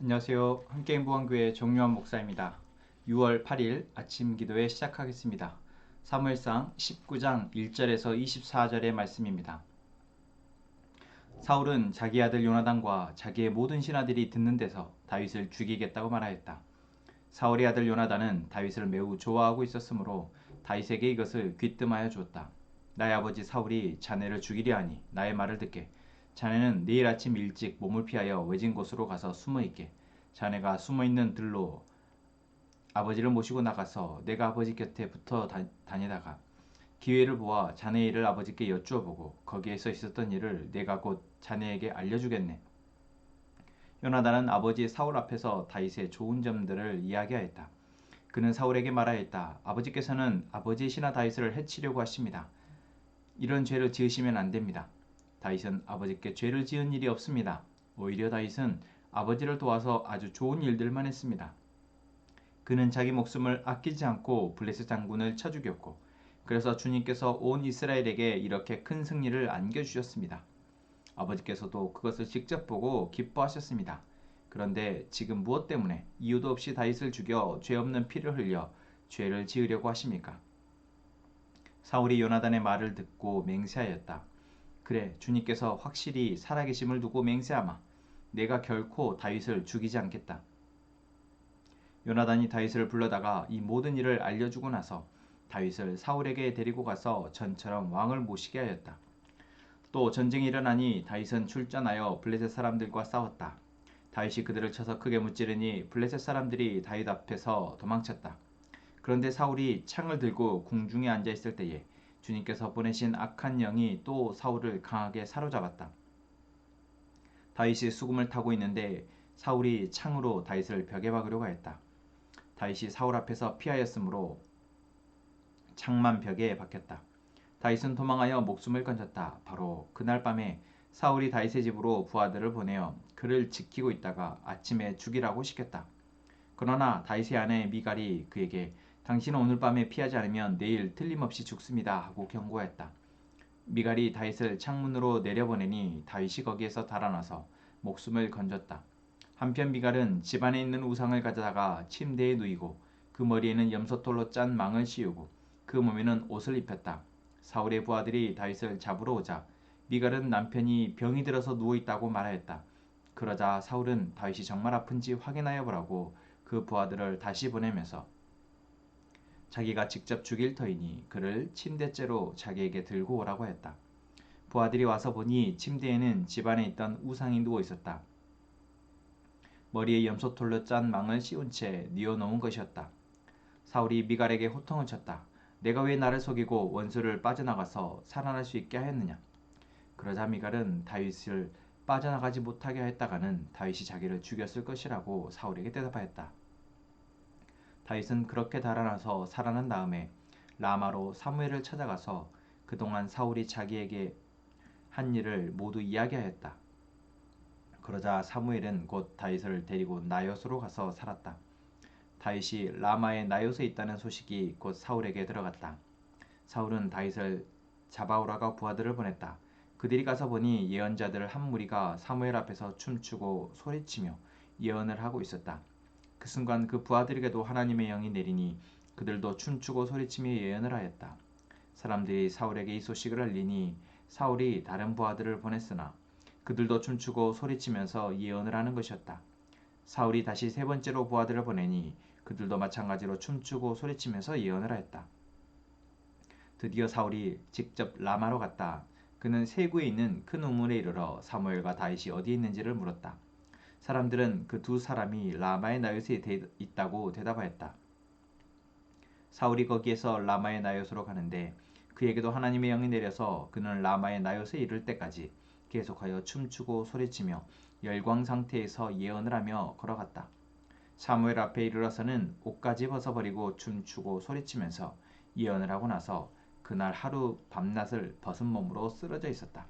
안녕하세요. 함께행복한교회 정유한 목사입니다. 6월 8일 아침 기도회 시작하겠습니다. 사무엘상 19장 1절에서 24절의 말씀입니다. 사울은 자기 아들 요나단과 자기의 모든 신하들이 듣는 데서 다윗을 죽이겠다고 말하였다. 사울의 아들 요나단은 다윗을 매우 좋아하고 있었으므로 다윗에게 이것을 귀뜸하여 주었다. 나의 아버지 사울이 자네를 죽이려 하니 나의 말을 듣게. 자네는 내일 아침 일찍 몸을 피하여 외진 곳으로 가서 숨어 있게. 자네가 숨어 있는 들로 아버지를 모시고 나가서 내가 아버지 곁에 붙어 다니다가 기회를 보아 자네의 일을 아버지께 여쭈어 보고 거기에서 있었던 일을 내가 곧 자네에게 알려주겠네. 요나단은 아버지 사울 앞에서 다윗의 좋은 점들을 이야기하였다. 그는 사울에게 말하였다. 아버지께서는 아버지의 신하 다윗을 해치려고 하십니다. 이런 죄를 지으시면 안 됩니다. 다윗은 아버지께 죄를 지은 일이 없습니다. 오히려 다윗은 아버지를 도와서 아주 좋은 일들만 했습니다. 그는 자기 목숨을 아끼지 않고 블레셋 장군을 쳐 죽였고 그래서 주님께서 온 이스라엘에게 이렇게 큰 승리를 안겨주셨습니다. 아버지께서도 그것을 직접 보고 기뻐하셨습니다. 그런데 지금 무엇 때문에 이유도 없이 다윗을 죽여 죄 없는 피를 흘려 죄를 지으려고 하십니까? 사울이 요나단의 말을 듣고 맹세하였다. 그래, 주님께서 확실히 살아계심을 두고 맹세하마. 내가 결코 다윗을 죽이지 않겠다. 요나단이 다윗을 불러다가 이 모든 일을 알려주고 나서 다윗을 사울에게 데리고 가서 전처럼 왕을 모시게 하였다. 또 전쟁이 일어나니 다윗은 출전하여 블레셋 사람들과 싸웠다. 다윗이 그들을 쳐서 크게 무찌르니 블레셋 사람들이 다윗 앞에서 도망쳤다. 그런데 사울이 창을 들고 궁중에 앉아 있을 때에 주님께서 보내신 악한 영이 또 사울을 강하게 사로잡았다. 다윗이 수금을 타고 있는데 사울이 창으로 다윗을 벽에 박으려고 했다. 다윗이 사울 앞에서 피하였으므로 창만 벽에 박혔다. 다윗은 도망하여 목숨을 건졌다. 바로 그날 밤에 사울이 다윗의 집으로 부하들을 보내어 그를 지키고 있다가 아침에 죽이라고 시켰다. 그러나 다윗의 아내 미갈이 그에게 당신은 오늘 밤에 피하지 않으면 내일 틀림없이 죽습니다 하고 경고했다. 미갈이 다윗을 창문으로 내려보내니 다윗이 거기에서 달아나서 목숨을 건졌다. 한편 미갈은 집안에 있는 우상을 가져다가 침대에 누이고 그 머리에는 염소털로 짠 망을 씌우고 그 몸에는 옷을 입혔다. 사울의 부하들이 다윗을 잡으러 오자 미갈은 남편이 병이 들어서 누워있다고 말하였다. 그러자 사울은 다윗이 정말 아픈지 확인하여 보라고 그 부하들을 다시 보내면서 자기가 직접 죽일 터이니 그를 침대째로 자기에게 들고 오라고 했다. 부하들이 와서 보니 침대에는 집안에 있던 우상이 누워 있었다. 머리에 염소털로 짠 망을 씌운 채 뉘어놓은 것이었다. 사울이 미갈에게 호통을 쳤다. 내가 왜 나를 속이고 원수를 빠져나가서 살아날 수 있게 하였느냐. 그러자 미갈은 다윗을 빠져나가지 못하게 했다가는 다윗이 자기를 죽였을 것이라고 사울에게 대답하였다. 다윗은 그렇게 달아나서 살아난 다음에 라마로 사무엘을 찾아가서 그동안 사울이 자기에게 한 일을 모두 이야기하였다. 그러자 사무엘은 곧 다윗을 데리고 나요스로 가서 살았다. 다윗이 라마의 나요스에 있다는 소식이 곧 사울에게 들어갔다. 사울은 다윗을 잡아오라가 부하들을 보냈다. 그들이 가서 보니 예언자들 한 무리가 사무엘 앞에서 춤추고 소리치며 예언을 하고 있었다. 그 순간 그 부하들에게도 하나님의 영이 내리니 그들도 춤추고 소리치며 예언을 하였다. 사람들이 사울에게 이 소식을 알리니 사울이 다른 부하들을 보냈으나 그들도 춤추고 소리치면서 예언을 하는 것이었다. 사울이 다시 세 번째로 부하들을 보내니 그들도 마찬가지로 춤추고 소리치면서 예언을 하였다. 드디어 사울이 직접 라마로 갔다. 그는 세구에 있는 큰 우물에 이르러 사무엘과 다윗이 어디에 있는지를 물었다. 사람들은 그 두 사람이 라마의 나요스에 있다고 대답하였다. 사울이 거기에서 라마의 나요스로 가는데 그에게도 하나님의 영이 내려서 그는 라마의 나요스에 이를 때까지 계속하여 춤추고 소리치며 열광 상태에서 예언을 하며 걸어갔다. 사무엘 앞에 이르러서는 옷까지 벗어버리고 춤추고 소리치면서 예언을 하고 나서 그날 하루 밤낮을 벗은 몸으로 쓰러져 있었다.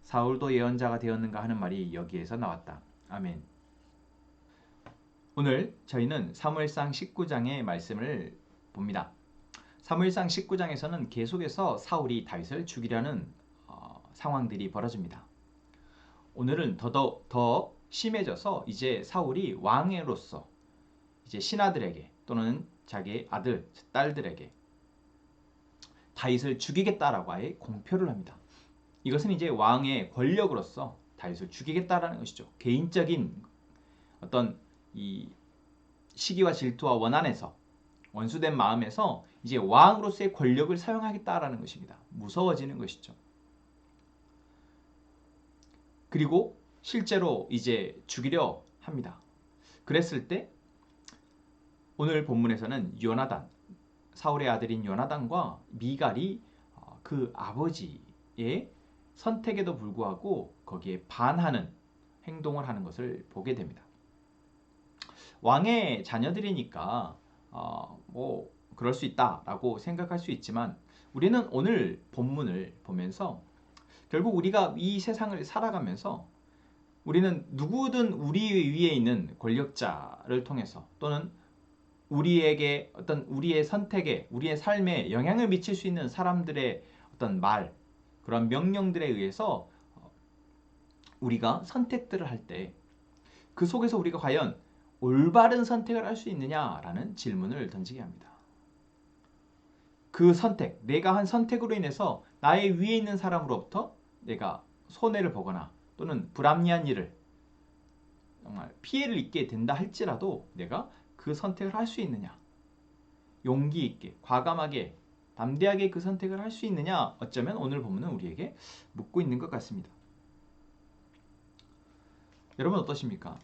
사울도 예언자가 되었는가 하는 말이 여기에서 나왔다. 아멘. 오늘 저희는 사무엘상 19장의 말씀을 봅니다. 사무엘상 19장에서는 계속해서 사울이 다윗을 죽이려는 상황들이 벌어집니다. 오늘은 더 심해져서 이제 사울이 왕으로서 이제 신하들에게 또는 자기의 아들, 딸들에게 다윗을 죽이겠다라고 아예 공표를 합니다. 이것은 이제 왕의 권력으로서 다윗을 죽이겠다라는 것이죠. 개인적인 어떤 이 시기와 질투와 원한에서 원수된 마음에서 이제 왕으로서의 권력을 사용하겠다라는 것입니다. 무서워지는 것이죠. 그리고 실제로 이제 죽이려 합니다. 그랬을 때 오늘 본문에서는 요나단, 사울의 아들인 요나단과 미갈이 그 아버지의 선택에도 불구하고 거기에 반하는 행동을 하는 것을 보게 됩니다. 왕의 자녀들이니까 뭐 그럴 수 있다라고 생각할 수 있지만 우리는 오늘 본문을 보면서 결국 우리가 이 세상을 살아가면서 우리는 누구든 우리 위에 있는 권력자를 통해서 또는 우리에게 어떤 우리의 선택에 우리의 삶에 영향을 미칠 수 있는 사람들의 어떤 말 그런 명령들에 의해서 우리가 선택들을 할 때 그 속에서 우리가 과연 올바른 선택을 할 수 있느냐라는 질문을 던지게 합니다. 그 선택, 내가 한 선택으로 인해서 나의 위에 있는 사람으로부터 내가 손해를 보거나 또는 불합리한 일을 정말 피해를 입게 된다 할지라도 내가 그 선택을 할 수 있느냐, 용기 있게 과감하게 담대하게 그 선택을 할 수 있느냐, 어쩌면 오늘 본문은 우리에게 묻고 있는 것 같습니다. 여러분 어떠십니까?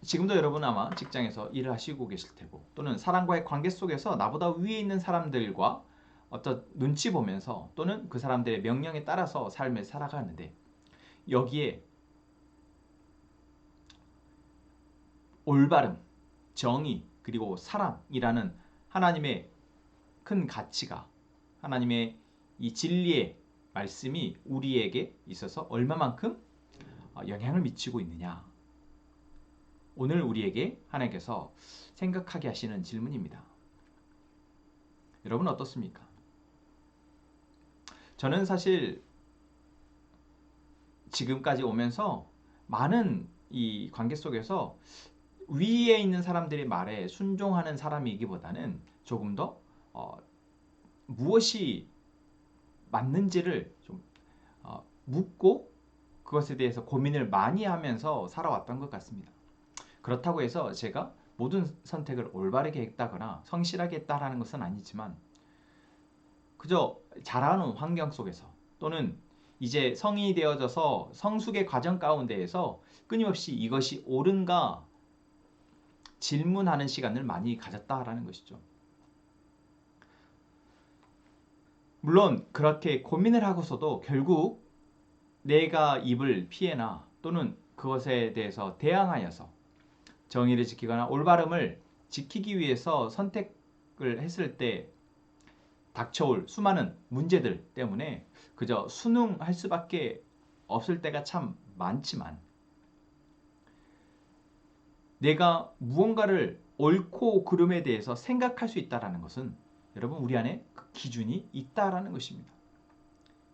지금도 여러분 아마 직장에서 일을 하시고 계실 테고 또는 사람과의 관계 속에서 나보다 위에 있는 사람들과 어떤 눈치 보면서 또는 그 사람들의 명령에 따라서 삶을 살아가는데 여기에 올바름, 정의, 그리고 사랑이라는 하나님의 큰 가치가 하나님의 이 진리의 말씀이 우리에게 있어서 얼마만큼 영향을 미치고 있느냐. 오늘 우리에게 하나님께서 생각하게 하시는 질문입니다. 여러분 어떻습니까? 저는 사실 지금까지 오면서 많은 이 관계 속에서 위에 있는 사람들의 말에 순종하는 사람이기보다는 조금 더 무엇이 맞는지를 좀 묻고 그것에 대해서 고민을 많이 하면서 살아왔던 것 같습니다. 그렇다고 해서 제가 모든 선택을 올바르게 했다거나 성실하게 했다라는 것은 아니지만 그저 자라는 환경 속에서 또는 이제 성인이 되어져서 성숙의 과정 가운데에서 끊임없이 이것이 옳은가 질문하는 시간을 많이 가졌다라는 것이죠. 물론 그렇게 고민을 하고서도 결국 내가 입을 피해나 또는 그것에 대해서 대항하여서 정의를 지키거나 올바름을 지키기 위해서 선택을 했을 때 닥쳐올 수많은 문제들 때문에 그저 순응할 수밖에 없을 때가 참 많지만 내가 무언가를 옳고 그름에 대해서 생각할 수 있다는 것은 여러분 우리 안에 그 기준이 있다라는 것입니다.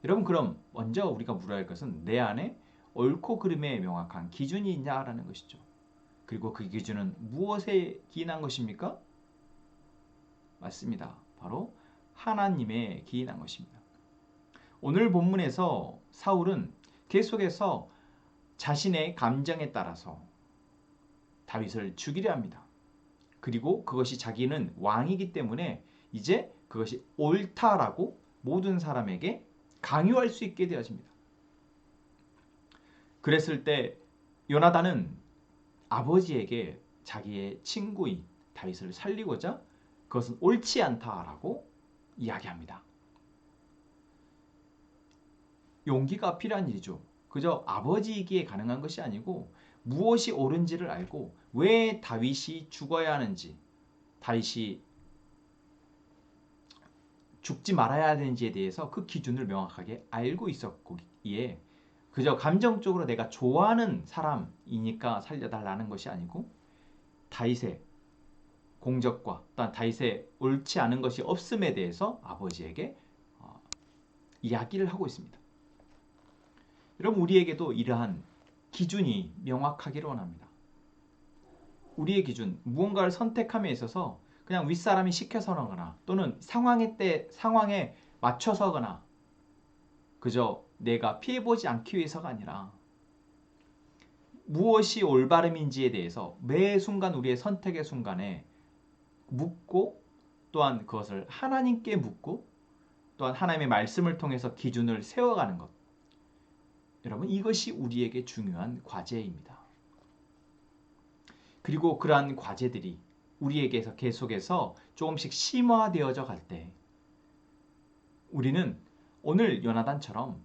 여러분 그럼 먼저 우리가 물어야 할 것은 내 안에 옳고 그름에 명확한 기준이 있냐라는 것이죠. 그리고 그 기준은 무엇에 기인한 것입니까? 맞습니다. 바로 하나님에 기인한 것입니다. 오늘 본문에서 사울은 계속해서 자신의 감정에 따라서 다윗을 죽이려 합니다. 그리고 그것이 자기는 왕이기 때문에 이제 그것이 옳다라고 모든 사람에게 강요할 수 있게 되어집니다. 그랬을 때 요나단은 아버지에게 자기의 친구인 다윗을 살리고자 그것은 옳지 않다라고 이야기합니다. 용기가 필요한 일이죠. 그저 아버지이기에 가능한 것이 아니고 무엇이 옳은지를 알고 왜 다윗이 죽어야 하는지, 다윗이 죽지 말아야 되는지에 대해서 그 기준을 명확하게 알고 있었기에 그저 감정적으로 내가 좋아하는 사람이니까 살려달라는 것이 아니고 다윗의 공적과 또한 다윗의 옳지 않은 것이 없음에 대해서 아버지에게 이야기를 하고 있습니다. 여러분 우리에게도 이러한 기준이 명확하기를 원합니다. 우리의 기준, 무언가를 선택함에 있어서 그냥 윗사람이 시켜서 하거나 또는 상황에 맞춰서거나 그저 내가 피해보지 않기 위해서가 아니라 무엇이 올바름인지에 대해서 매 순간 우리의 선택의 순간에 묻고 또한 그것을 하나님께 묻고 또한 하나님의 말씀을 통해서 기준을 세워가는 것. 여러분, 이것이 우리에게 중요한 과제입니다. 그리고 그러한 과제들이 우리에게서 계속해서 조금씩 심화되어져 갈 때 우리는 오늘 요나단처럼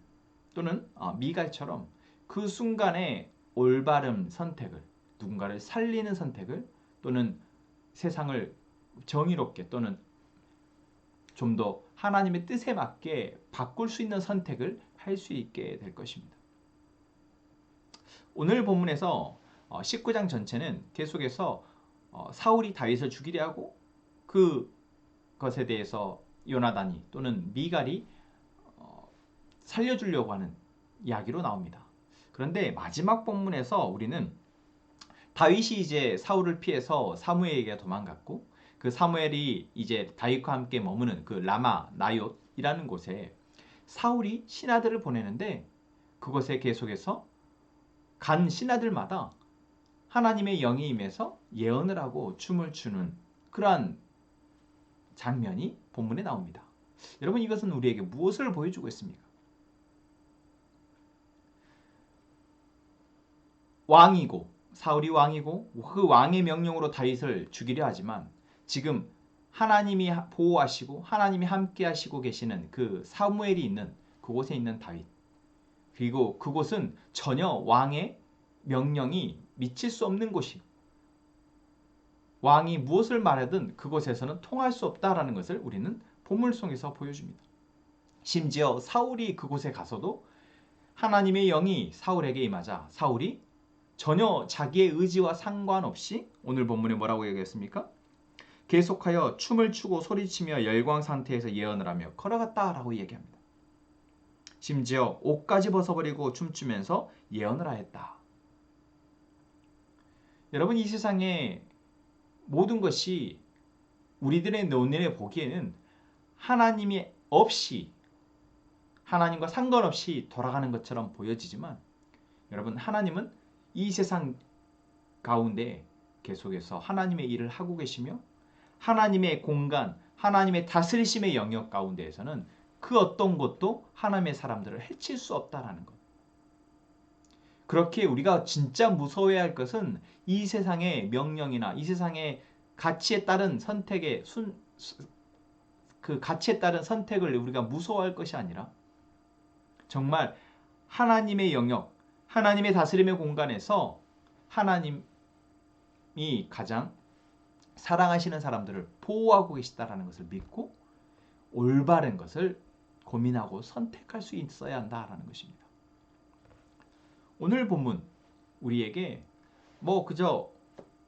또는 미갈처럼 그 순간에 올바른 선택을, 누군가를 살리는 선택을 또는 세상을 정의롭게 또는 좀 더 하나님의 뜻에 맞게 바꿀 수 있는 선택을 할 수 있게 될 것입니다. 오늘 본문에서 19장 전체는 계속해서 사울이 다윗을 죽이려 하고 그것에 대해서 요나단이 또는 미갈이 살려주려고 하는 이야기로 나옵니다. 그런데 마지막 본문에서 우리는 다윗이 이제 사울을 피해서 사무엘에게 도망갔고 그 사무엘이 이제 다윗과 함께 머무는 그 라마 나옳이라는 곳에 사울이 신하들을 보내는데 그곳에 계속해서 간 신하들마다 하나님의 영이 임해서 예언을 하고 춤을 추는 그러한 장면이 본문에 나옵니다. 여러분, 이것은 우리에게 무엇을 보여주고 있습니까? 사울이 왕이고 그 왕의 명령으로 다윗을 죽이려 하지만 지금 하나님이 보호하시고 하나님이 함께 하시고 계시는 그 사무엘이 있는 그곳에 있는 다윗, 그리고 그곳은 전혀 왕의 명령이 미칠 수 없는 곳이, 왕이 무엇을 말하든 그곳에서는 통할 수 없다라는 것을 우리는 본문 속에서 보여줍니다. 심지어 사울이 그곳에 가서도 하나님의 영이 사울에게 임하자 사울이 전혀 자기의 의지와 상관없이 오늘 본문에 뭐라고 얘기했습니까? 계속하여 춤을 추고 소리치며 열광 상태에서 예언을 하며 걸어갔다라고 얘기합니다. 심지어 옷까지 벗어버리고 춤추면서 예언을 하였다. 여러분, 이 세상의 모든 것이 우리들의 눈에 보기에는 하나님이 없이, 하나님과 상관없이 돌아가는 것처럼 보여지지만 여러분, 하나님은 이 세상 가운데 계속해서 하나님의 일을 하고 계시며 하나님의 공간, 하나님의 다스리심의 영역 가운데에서는 그 어떤 것도 하나님의 사람들을 해칠 수 없다라는 것. 그렇게 우리가 진짜 무서워해야 할 것은 이 세상의 명령이나 이 세상의 가치에 따른 그 가치에 따른 선택을 우리가 무서워할 것이 아니라 정말 하나님의 영역, 하나님의 다스림의 공간에서 하나님이 가장 사랑하시는 사람들을 보호하고 계시다라는 것을 믿고 올바른 것을 고민하고 선택할 수 있어야 한다라는 것입니다. 오늘 본문 우리에게 그저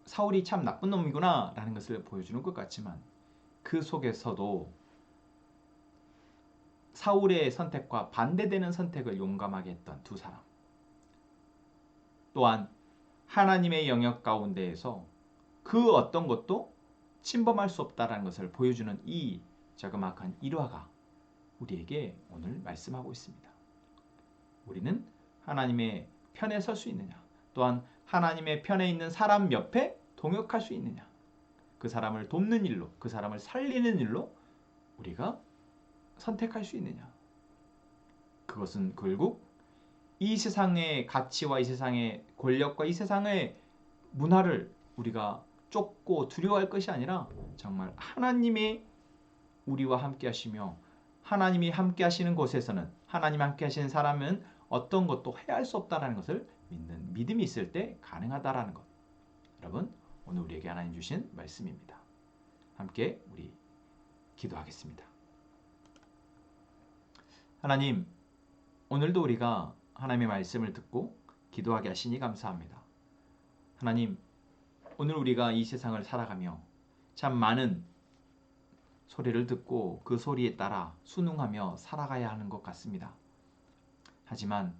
사울이 참 나쁜 놈이구나 라는 것을 보여주는 것 같지만 그 속에서도 사울의 선택과 반대되는 선택을 용감하게 했던 두 사람, 또한 하나님의 영역 가운데에서 그 어떤 것도 침범할 수 없다는 것을 보여주는 이 자그마한 일화가 우리에게 오늘 말씀하고 있습니다. 우리는 하나님의 편에 설 수 있느냐, 또한 하나님의 편에 있는 사람 옆에 동역할 수 있느냐, 그 사람을 돕는 일로, 그 사람을 살리는 일로 우리가 선택할 수 있느냐. 그것은 결국 이 세상의 가치와 이 세상의 권력과 이 세상의 문화를 우리가 쫓고 두려워할 것이 아니라 정말 하나님이 우리와 함께 하시며 하나님이 함께 하시는 곳에서는, 하나님 함께 하시는 사람은 어떤 것도 해할 수 없다는 것을 믿는 믿음이 있을 때 가능하다라는 것. 여러분, 오늘 우리에게 하나님 주신 말씀입니다. 함께 우리 기도하겠습니다. 하나님, 오늘도 우리가 하나님의 말씀을 듣고 기도하게 하시니 감사합니다. 하나님, 오늘 우리가 이 세상을 살아가며 참 많은 소리를 듣고 그 소리에 따라 순응하며 살아가야 하는 것 같습니다. 하지만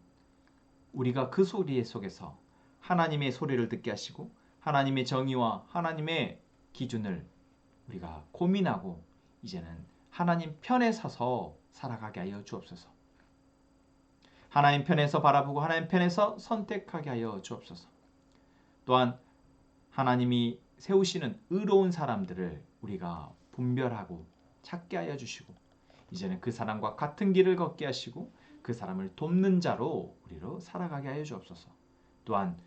우리가 그 소리 속에서 하나님의 소리를 듣게 하시고 하나님의 정의와 하나님의 기준을 우리가 고민하고 이제는 하나님 편에 서서 살아가게 하여 주옵소서. 하나님 편에서 바라보고 하나님 편에서 선택하게 하여 주옵소서. 또한 하나님이 세우시는 의로운 사람들을 우리가 분별하고 찾게 하여 주시고 이제는 그 사람과 같은 길을 걷게 하시고 그 사람을 돕는 자로 우리로 살아가게 하여 주옵소서. 또한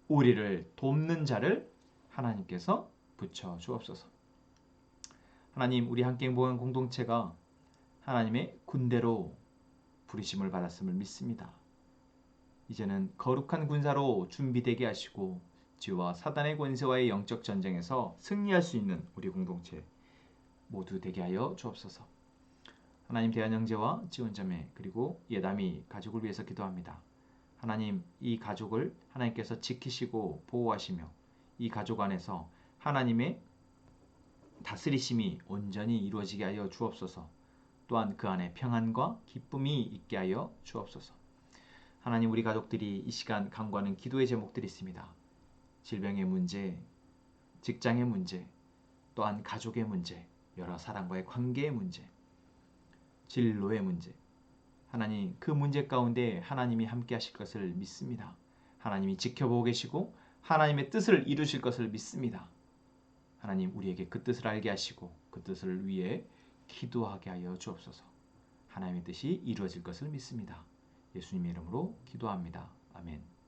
우리를 돕는 자를 하나님께서 붙여 주옵소서. 하나님, 우리 함께행복한 공동체가 하나님의 군대로 부르심을 받았음을 믿습니다. 이제는 거룩한 군사로 준비되게 하시고 죄와 사단의 권세와의 영적 전쟁에서 승리할 수 있는 우리 공동체 모두 되게 하여 주옵소서. 하나님, 대한형제와 지원자매 그리고 예담이 가족을 위해서 기도합니다. 하나님, 이 가족을 하나님께서 지키시고 보호하시며 이 가족 안에서 하나님의 다스리심이 온전히 이루어지게 하여 주옵소서. 또한 그 안에 평안과 기쁨이 있게 하여 주옵소서. 하나님, 우리 가족들이 이 시간 간구하는 기도의 제목들이 있습니다. 질병의 문제, 직장의 문제, 또한 가족의 문제, 여러 사람과의 관계의 문제, 진로의 문제. 하나님, 그 문제 가운데 하나님이 함께 하실 것을 믿습니다. 하나님이 지켜보고 계시고 하나님의 뜻을 이루실 것을 믿습니다. 하나님, 우리에게 그 뜻을 알게 하시고 그 뜻을 위해 기도하게 하여 주옵소서. 하나님의 뜻이 이루어질 것을 믿습니다. 예수님의 이름으로 기도합니다. 아멘.